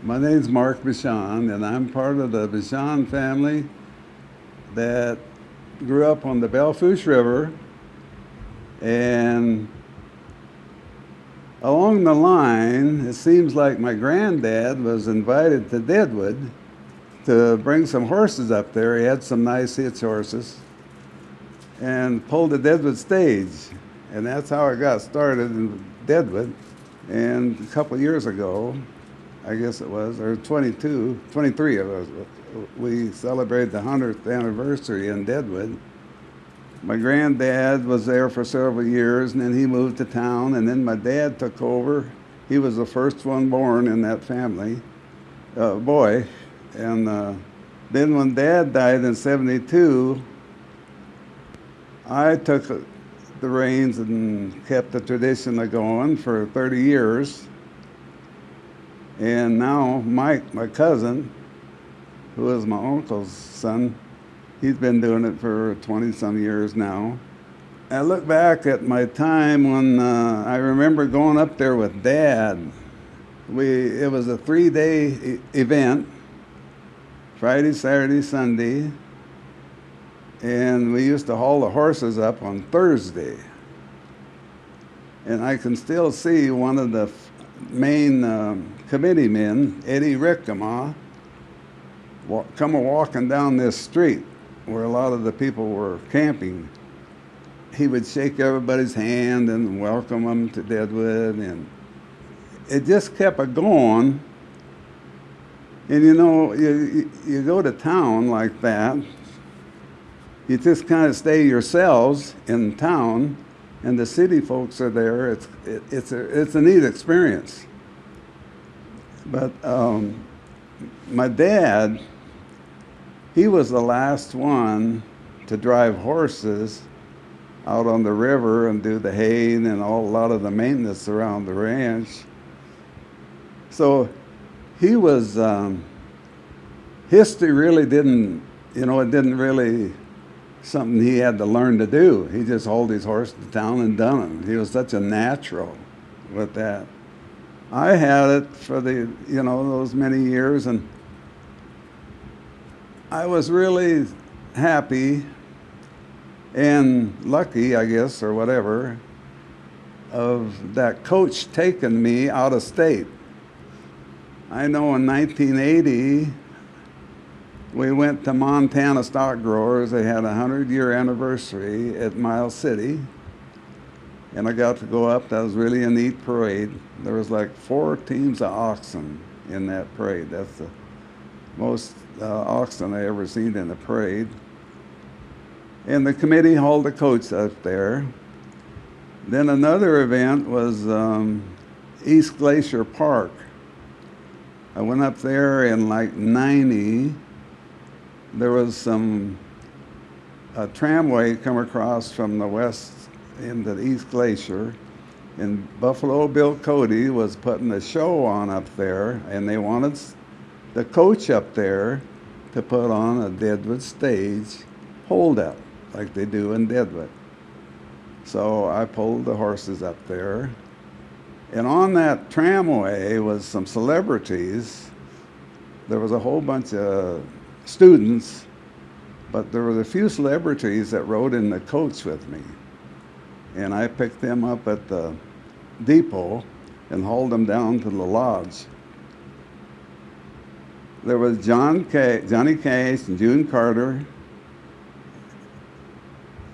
My name's Mark Bachand, and I'm part of the Bachand family that grew up on the Belfouche River. And along the line, it seems like my granddad was invited to Deadwood to bring some horses up there. He had some nice hitch horses and pulled the Deadwood stage. And that's how I got started in Deadwood. And a couple of years ago, I guess it was, or 22, 23 of us, we celebrated the 100th anniversary in Deadwood. My granddad was there for several years, and then he moved to town, and then my dad took over. He was the first one born in that family, boy. And then when Dad died in 72, I took the reins and kept the tradition going for 30 years. And now Mike, my cousin, who is my uncle's son, he's been doing it for 20-some years now. I look back at my time when I remember going up there with Dad. It was a 3-day event, Friday, Saturday, Sunday, and we used to haul the horses up on Thursday. And I can still see one of the main committee men, Eddie Rickama, come walking down this street where a lot of the people were camping. He would shake everybody's hand and welcome them to Deadwood, and it just kept it going. And you know, you go to town like that, you just kind of stay yourselves in town, and the city folks are there. It's a neat experience. But my dad, he was the last one to drive horses out on the river and do the haying and a lot of the maintenance around the ranch. So he was, history really didn't, it didn't really something he had to learn to do. He just hauled his horse to town and done it. He was such a natural with that. I had it for those many years, and I was really happy and lucky, I guess, or whatever, of that coach taking me out of state. I know in 1980, we went to Montana Stock Growers. They had a 100-year anniversary at Miles City, and I got to go up. That was really a neat parade. There was like 4 teams of oxen in that parade. That's the most oxen I ever seen in a parade. And the committee hauled the coach up there. Then another event was East Glacier Park. I went up there in like 90. There was a tramway come across from the west into the East Glacier, and Buffalo Bill Cody was putting a show on up there, and they wanted the coach up there to put on a Deadwood stage holdup like they do in Deadwood. So I pulled the horses up there, and on that tramway was some celebrities. There was a whole bunch of students, but there was a few celebrities that rode in the coach with me. And I picked them up at the depot and hauled them down to the lodge. There was Johnny Cash and June Carter,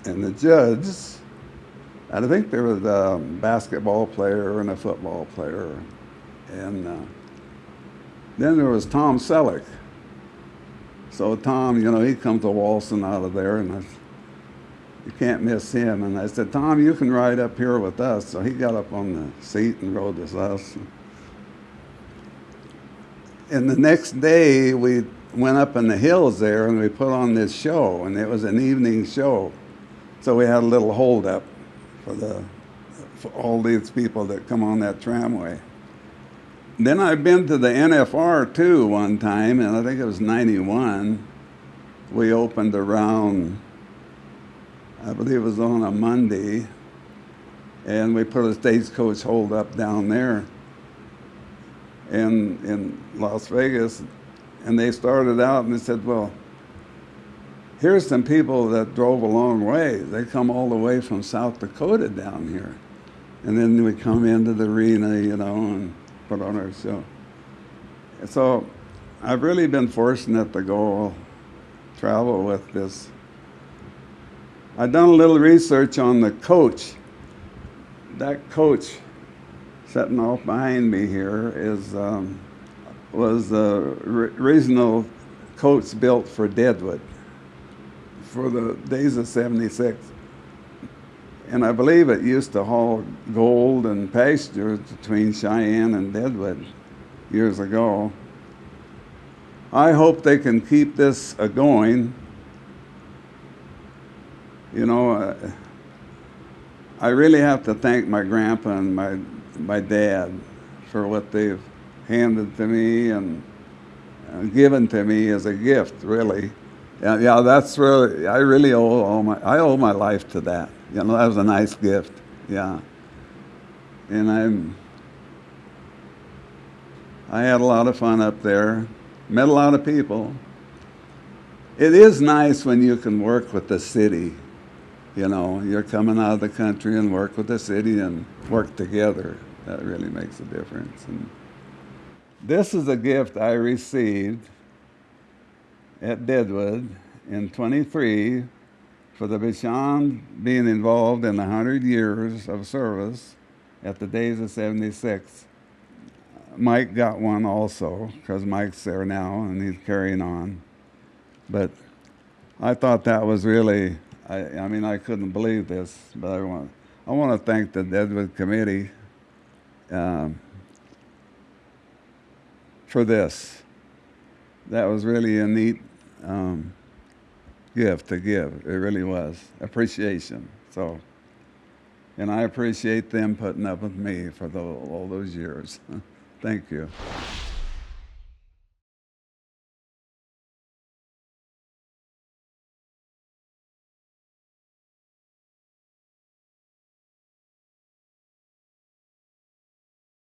and the judge. I think there was a basketball player and a football player. And then there was Tom Selleck. So Tom, he comes waltzing out of there, and you can't miss him. And I said, Tom, you can ride up here with us. So he got up on the seat and rode with us. And the next day, we went up in the hills there, and we put on this show, and it was an evening show. So we had a little holdup for all these people that come on that tramway. Then I've been to the NFR too one time, and I think it was 91. We opened around, I believe it was on a Monday, and we put a stagecoach hold up down there. in Las Vegas, and they started out and they said, well, here's some people that drove a long way. They come all the way from South Dakota down here. And then we come into the arena, and put on our show. So I've really been fortunate to go travel with this. I've done a little research on the coach. That coach sitting off behind me here was the regional coach built for Deadwood for the days of '76. And I believe it used to haul gold and pastures between Cheyenne and Deadwood years ago. I hope they can keep this going. I really have to thank my grandpa and my dad for what they've handed to me and given to me as a gift, really. Yeah, that's really, I really owe my life to that. That was a nice gift, yeah. And I had a lot of fun up there, met a lot of people. It is nice when you can work with the city. You're coming out of the country and work with the city and work together. That really makes a difference. And this is a gift I received at Deadwood in '23 for the Bachand being involved in 100 years of service at the days of '76. Mike got one also, because Mike's there now and he's carrying on. But I thought that was really, I couldn't believe this, but I want to thank the Deadwood Committee for this. That was really a neat gift to give. It really was. Appreciation. And I appreciate them putting up with me for all those years. Thank you.